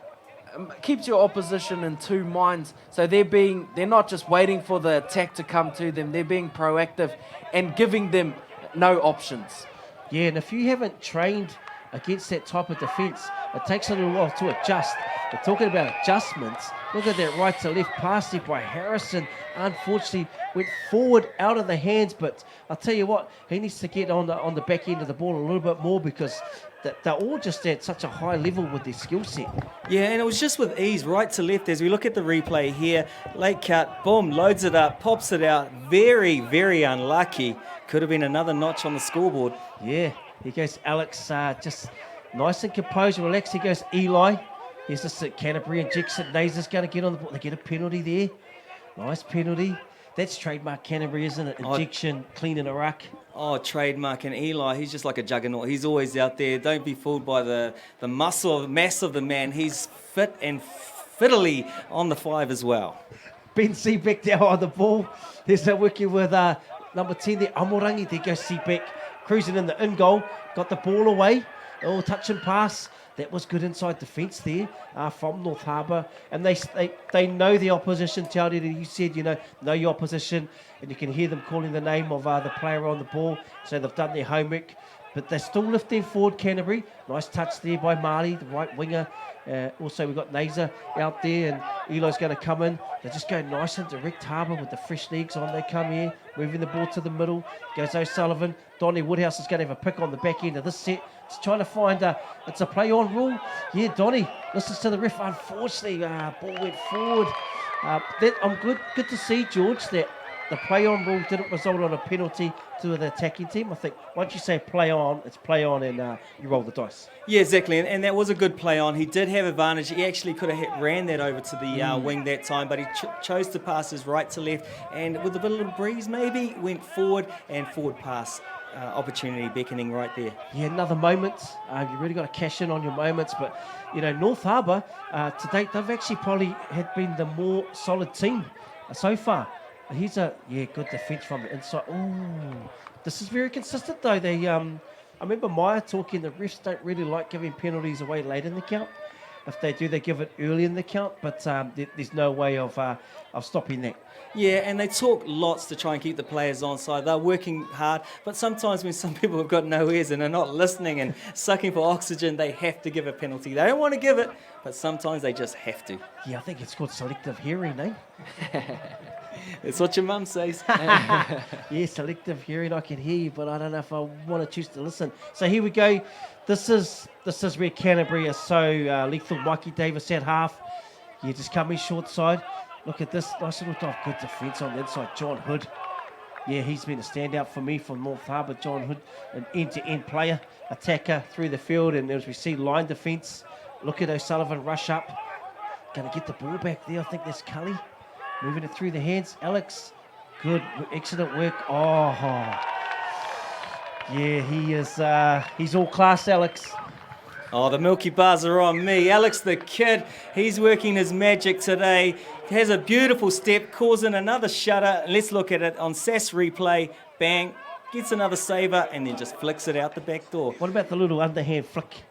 keeps your opposition in two minds. So they're not just waiting for the attack to come to them, they're being proactive and giving them no options. Yeah, and if you haven't trained against that type of defence, it takes a little while to adjust. We're talking about adjustments. Look at that right to left pass there by Harrison. Unfortunately, went forward out of the hands, but I'll tell you what, he needs to get on the back end of the ball a little bit more, because they're all just at such a high level with their skill set. Yeah, and it was just with ease, right to left. As we look at the replay here, late cut, boom, loads it up, pops it out. Very, very unlucky. Could have been another notch on the scoreboard. Yeah, here goes Alex, just nice and composed, relaxed. Here goes Eli. Here's this at Canterbury, and Jackson Nazer's going to get on the ball. They get a penalty there. Nice penalty. That's trademark Canterbury, isn't it? Injection, clean in a ruck. Oh, trademark. And Eli, he's just like a juggernaut. He's always out there. Don't be fooled by the muscle, mass of the man. He's fit and fiddly on the 5 as well. Ben Seabeck now on the ball. There's that working with number 10 there, Amorangi. There goes Seabeck, cruising in the in goal. Got the ball away. Oh, touch and pass. That was good inside defence there from North Harbour. And they know the opposition. Tiaudi, you said, know your opposition. And you can hear them calling the name of the player on the ball. So they've done their homework. But they're still lifting forward, Canterbury. Nice touch there by Marley, the right winger. Also, we've got Nazer out there, and Eli's going to come in. They just go nice and direct Harbour with the fresh legs on. They come here, moving the ball to the middle. Goes O'Sullivan. Donnie Woodhouse is going to have a pick on the back end of this set. He's trying to find it's a play-on rule. Yeah, Donnie listens to the ref. Unfortunately, ball went forward. I'm good to see, George, that the play-on rule didn't result on a penalty to the attacking team. I think once you say play on, it's play on, and you roll the dice. Yeah, exactly, and that was a good play on. He did have advantage. He actually could have ran that over to the wing that time, but he chose to pass his right to left, and with a bit of a breeze maybe, went forward, and forward pass opportunity beckoning right there. Yeah, another moment. You really got to cash in on your moments, but North Harbour to date, they've actually probably had been the more solid team so far. Here's a good defence from the inside. Ooh, this is very consistent though. They I remember Maya talking. The refs don't really like giving penalties away late in the count. If they do, they give it early in the count. But there's no way of stopping that. Yeah, and they talk lots to try and keep the players on side. They're working hard, but sometimes when some people have got no ears and are not listening and sucking for oxygen, they have to give a penalty. They don't want to give it, but sometimes they just have to. Yeah, I think it's called selective hearing, eh? It's what your mum says. Yeah, selective hearing. I can hear you, but I don't know if I want to choose to listen. So here we go. This is where Canterbury is so lethal. Mikey Davis at half. Yeah, just coming short side. Look at this nice little dive. Good defence on the inside. John Hood. Yeah, he's been a standout for me from North Harbour. John Hood, an end-to-end player, attacker through the field, and as we see, line defence. Look at O'Sullivan rush up. Going to get the ball back there. I think there's Cully. moving it through the hands. Alex, good, excellent work. Oh, yeah, he is. He's all class, Alex. Oh, the Milky Bars are on me. Alex the kid, he's working his magic today. He has a beautiful step, causing another shutter. Let's look at it on SAS replay. Bang, gets another saver, and then just flicks it out the back door. What about the little underhand flick?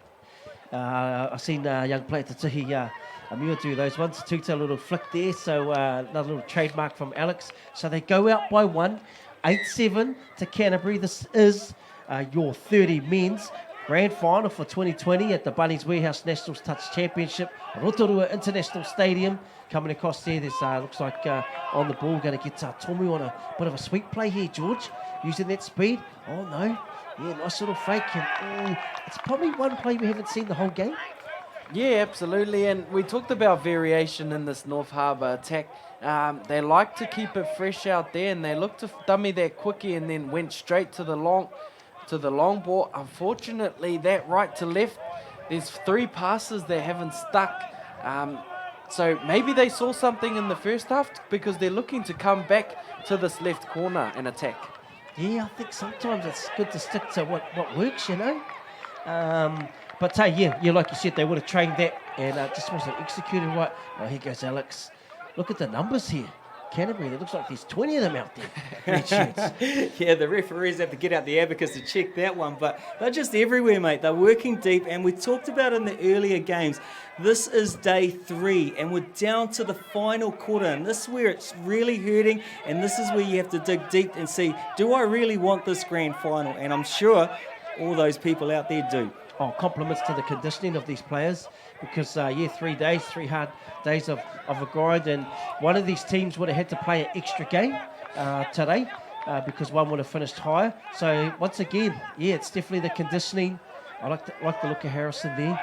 I've seen young player Tatuhi Amua do those ones. Tuta, a little flick there, so another little trademark from Alex. So they go out by 1, 8-7 to Canterbury. This is your 30 men's grand final for 2020 at the Bunnings Warehouse Nationals Touch Championship, Rotorua International Stadium. Coming across there, there's looks like on the ball going to get Tomu on a bit of a sweep play here, George, using that speed. Oh no, yeah, nice little fake. And, it's probably one play we haven't seen the whole game. Yeah, absolutely. And we talked about variation in this North Harbour attack. They like to keep it fresh out there, and they look to dummy that quickie and then went straight to the long ball. Unfortunately, that right to left, there's 3 passes that haven't stuck. So maybe they saw something in the first half because they're looking to come back to this left corner and attack. Yeah, I think sometimes it's good to stick to what works, you know. But yeah, like you said, they would have trained that and just wasn't executed right. Oh, here goes Alex. Look at the numbers here. Canterbury, it looks like there's 20 of them out there. Red shirts. Yeah, the referees have to get out the abacus to check that one, but they're just everywhere, mate. They're working deep, and we talked about in the earlier games, this is day 3, and we're down to the final quarter, and this is where it's really hurting, and this is where you have to dig deep and see, do I really want this grand final? And I'm sure all those people out there do. Oh, compliments to the conditioning of these players because, 3 days, 3 hard days of a grind, and one of these teams would have had to play an extra game today because one would have finished higher. So once again, yeah, it's definitely the conditioning. I like the look of Harrison there,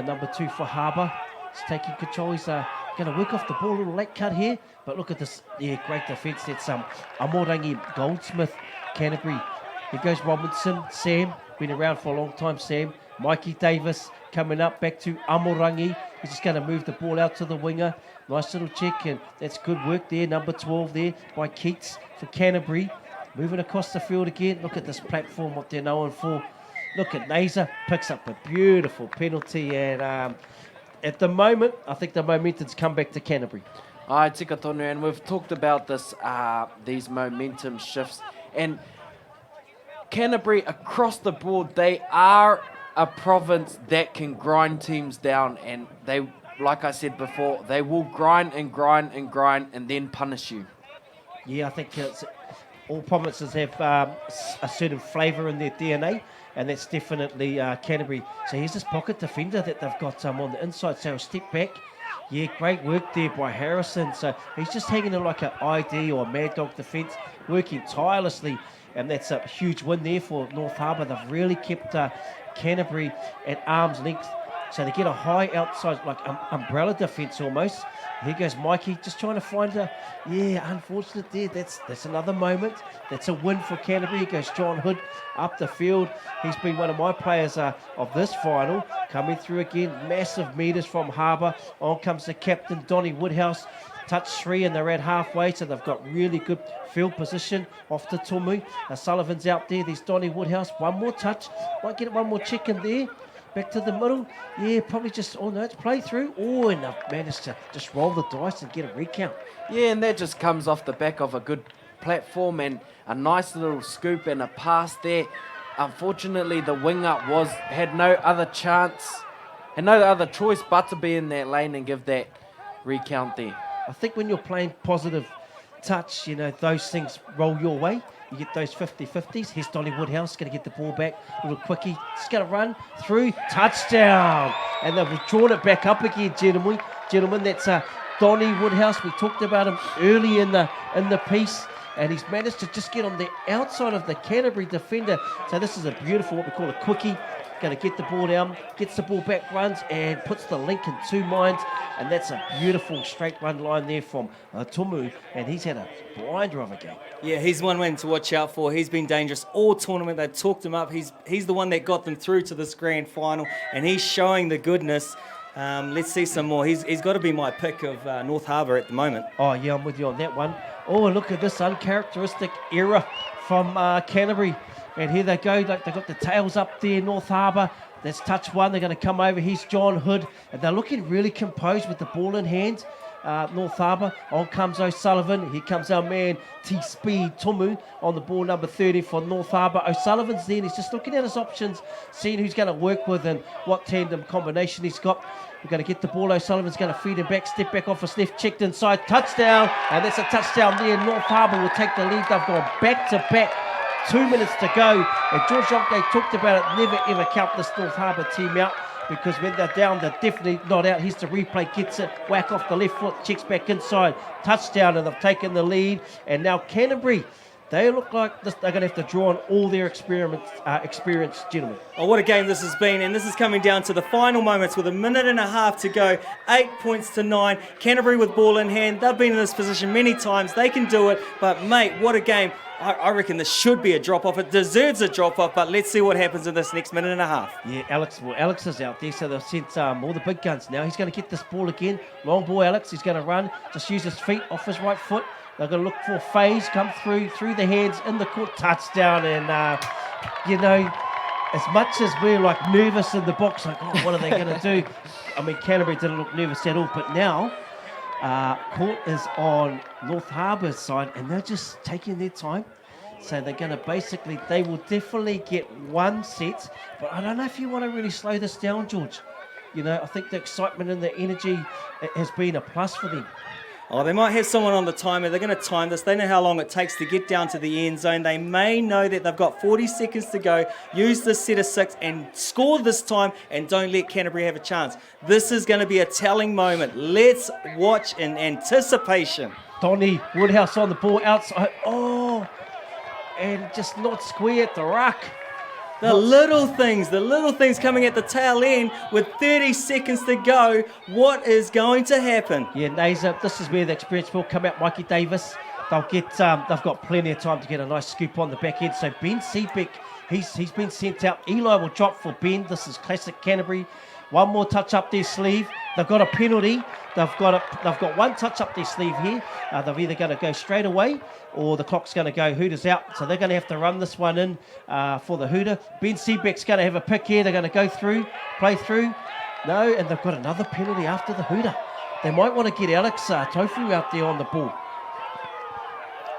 number 2 for Harbour. He's taking control. He's going to work off the ball, a little late cut here, but look at this, yeah, great defence. That's Amorangi Goldsmith, Canterbury. Here goes Robinson, Sam, been around for a long time, Sam. Mikey Davis coming up back to Amorangi. He's just going to move the ball out to the winger. Nice little check, and that's good work there. Number 12 there by Keats for Canterbury. Moving across the field again. Look at this platform, what they're known for. Look at Naser, picks up a beautiful penalty, and at the moment, I think the momentum's come back to Canterbury. Ai, tika tonu, and we've talked about this, these momentum shifts, and Canterbury across the board, they are a province that can grind teams down, and they, like I said before, they will grind and grind and grind and then punish you. Yeah, I think all provinces have a certain flavour in their DNA, and that's definitely Canterbury. So here's this pocket defender that they've got on the inside, so a step back. Yeah, great work there by Harrison. So he's just hanging in like an ID or a Mad Dog defence, working tirelessly, and that's a huge win there for North Harbour. They've really kept Canterbury at arm's length, so they get a high outside, like umbrella defence almost. Here goes Mikey, just trying to find unfortunate there. That's another moment. That's a win for Canterbury. Here goes John Hood up the field. He's been one of my players of this final. Coming through again, massive metres from Harbour. On comes the captain, Donnie Woodhouse. Touch 3 and they're at halfway, so they've got really good field position off to Tomu. Sullivan's out there. There's Donnie Woodhouse. One more touch. Might get one more check in there. Back to the middle. Yeah, probably just, it's play through. Oh, and they've managed to just roll the dice and get a recount. Yeah, and that just comes off the back of a good platform and a nice little scoop and a pass there. Unfortunately, the winger had no other chance, had no other choice but to be in that lane and give that recount there. I think when you're playing positive touch, those things roll your way. You get those 50-50s. Here's Donnie Woodhouse, going to get the ball back. Little quickie, just going to run through. Touchdown! And they've drawn it back up again, gentlemen. That's Donnie Woodhouse. We talked about him early in the piece, and he's managed to just get on the outside of the Canterbury defender. So this is a beautiful, what we call a quickie. Going to get the ball down, gets the ball back, runs, and puts the link in 2 minds. And that's a beautiful straight run line there from Tumu, and he's had a blinder of a game. Yeah, he's one man to watch out for. He's been dangerous all tournament. They talked him up. He's the one that got them through to this grand final, and he's showing the goodness. Let's see some more. He's got to be my pick of North Harbour at the moment. Oh, yeah, I'm with you on that one. Oh, look at this uncharacteristic error from Canterbury. And here they go. They've got the tails up there, North Harbour. That's touch one. They're going to come over. Here's John Hood. And they're looking really composed with the ball in hand. North Harbour. On comes O'Sullivan. Here comes our man T-Speed Tumu on the ball, number 30 for North Harbour. O'Sullivan's there. He's just looking at his options, seeing who's going to work with and what tandem combination he's got. We're going to get the ball. O'Sullivan's going to feed him back. Step back off a sniff. Checked inside. Touchdown. And that's a touchdown there. North Harbour will take the lead. They've gone back to back. 2 minutes to go. And George Jonke talked about it. Never ever count this North Harbour team out, because when they're down, they're definitely not out. Here's the replay. Gets it. Whack off the left foot. Checks back inside. Touchdown. And they've taken the lead. And now Canterbury, they look like this, they're going to have to draw on all their experienced gentlemen. Oh, what a game this has been. And this is coming down to the final moments with a minute and a half to go. 8 points to 9. Canterbury with ball in hand. They've been in this position many times. They can do it. But, mate, what a game. I reckon this should be a drop-off. It deserves a drop-off, but let's see what happens in this next minute and a half. Yeah, Alex is out there, so they've sent all the big guns now. He's going to get this ball again. Long ball, Alex. He's going to run. Just use his feet off his right foot. They're going to look for phase, come through the hands, in the court, touchdown. And, as much as we're like nervous in the box, like, oh, what are they going to do? I mean, Canterbury didn't look nervous at all, but now court is on North Harbour's side, and they're just taking their time. So they're going to they will definitely get one set, but I don't know if you want to really slow this down, George. I think the excitement and the energy has been a plus for them. Oh, they might have someone on the timer. They're going to time this. They know how long it takes to get down to the end zone. They may know that they've got 40 seconds to go. Use this set of 6 and score this time, and don't let Canterbury have a chance. This is going to be a telling moment. Let's watch in anticipation. Donny Woodhouse on the ball outside. Oh, and just not square at the ruck. The little things coming at the tail end with 30 seconds to go. What is going to happen? Yeah, Naza, this is where the experience will come out. Mikey Davis, they've got plenty of time to get a nice scoop on the back end. So Ben Seebeck, he's been sent out. Eli will drop for Ben. This is classic Canterbury. One more touch up their sleeve. They've got a penalty. They've got one touch up their sleeve here. They're either going to go straight away, or the clock's going to go Hooters out. So they're going to have to run this one in for the Hooter. Ben Seebeck's going to have a pick here. They're going to go through, play through. No, and they've got another penalty after the Hooter. They might want to get Alex Tofu out there on the ball.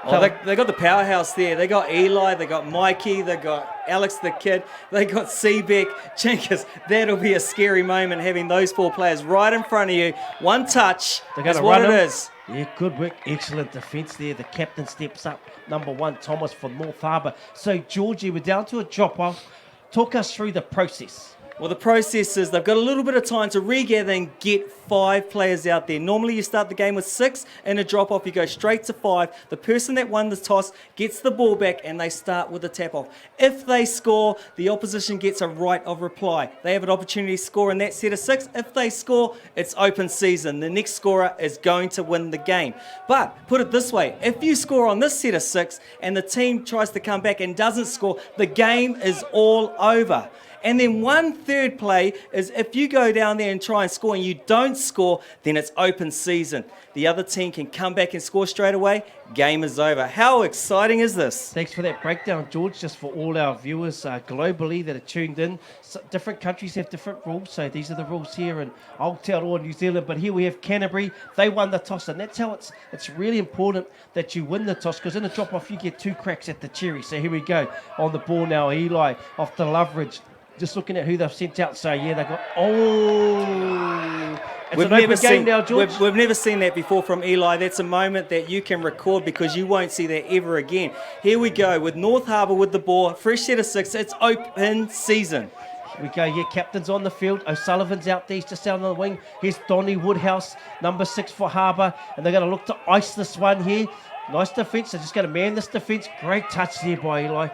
Oh, they got the powerhouse there. They got Eli, they got Mikey, they got Alex the Kid, they got Seebeck. Chinkers, that'll be a scary moment having those 4 players right in front of you. One touch, that's what it is. Yeah, good work. Excellent defence there. The captain steps up. Number 1, Thomas for North Harbour. So, Georgie, we're down to a drop-off. Talk us through the process. Well, the process is they've got a little bit of time to regather and get 5 players out there. Normally you start the game with 6 and a drop-off. You go straight to 5. The person that won the toss gets the ball back and they start with a tap-off. If they score, the opposition gets a right of reply. They have an opportunity to score in that set of 6. If they score, it's open season. The next scorer is going to win the game. But put it this way, if you score on this set of 6 and the team tries to come back and doesn't score, the game is all over. And then 1/3 play is if you go down there and try and score and you don't score, then it's open season. The other team can come back and score straight away. Game is over. How exciting is this? Thanks for that breakdown, George, just for all our viewers globally that are tuned in. So different countries have different rules, so these are the rules here in Aotearoa, New Zealand. But here we have Canterbury. They won the toss, and that's how it's really important that you win the toss, because in a drop-off you get 2 cracks at the cherry. So here we go. On the ball now, Eli off the Loveridge. Just looking at who they've sent out. So, yeah, they've got... Oh! It's an open game now, George. We've never seen that before from Eli. That's a moment that you can record because you won't see that ever again. Here we go with North Harbour with the ball. Fresh set of 6. It's open season. Here we go. Yeah, captain's on the field. O'Sullivan's out there. He's just out on the wing. Here's Donny Woodhouse, number 6 for Harbour. And they're going to look to ice this one here. Nice defence. They're just going to man this defence. Great touch there by Eli.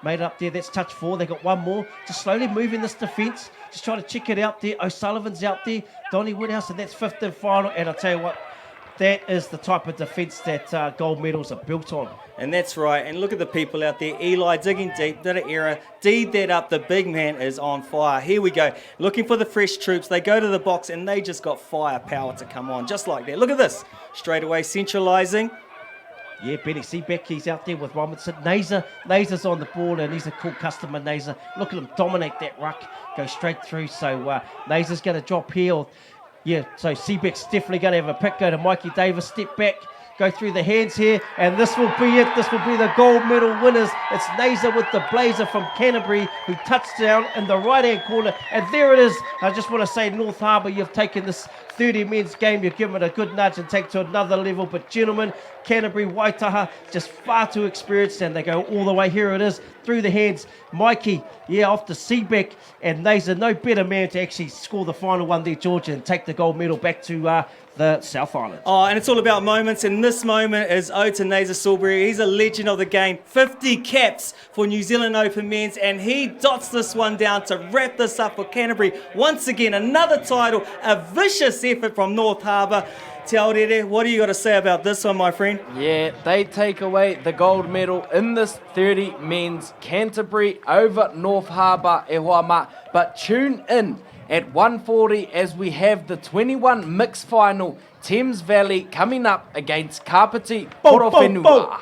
Made it up there. That's touch 4. They got one more. Just slowly moving this defence. Just trying to check it out there. O'Sullivan's out there. Donny Woodhouse, and that's 5th and final. And I'll tell you what, that is the type of defence that gold medals are built on. And that's right. And look at the people out there. Eli digging deep, did an error, D'd that up. The big man is on fire. Here we go. Looking for the fresh troops. They go to the box and they just got firepower to come on. Just like that. Look at this. Straight away centralising. Yeah, Benny Seabeck, he's out there with Robinson. Nazer's on the ball, and he's a cool customer, Nazer. Look at him dominate that ruck, go straight through. So Nazer's going to drop here. Yeah, so Seabeck's definitely going to have a pick. Go to Mikey Davis, step back, go through the hands here, and this will be it. This will be the gold medal winners. It's Nazer with the blazer from Canterbury, who touched down in the right-hand corner, and there it is. I just want to say, North Harbour, you've taken this 30 men's game, you've given it a good nudge and take to another level. But gentlemen, Canterbury, Waitaha, just far too experienced, and they go all the way. Here it is, through the hands. Mikey, yeah, off to Seabeck, and Nazer, no better man to actually score the final one there, Georgia, and take the gold medal back to the South Island. Oh, and it's all about moments, and this moment is owed to Nazer Salisbury. He's a legend of the game. 50 caps for New Zealand Open Men's, and he dots this one down to wrap this up for Canterbury. Once again, another title, a vicious effort from North Harbour. Te Aorere, what do you got to say about this one, my friend? Yeah, they take away the gold medal in this 30 men's. Canterbury over North Harbour e Hoama. But tune in at 1:40 as we have the 21 mixed final, Thames Valley coming up against Kapiti Porowhenua.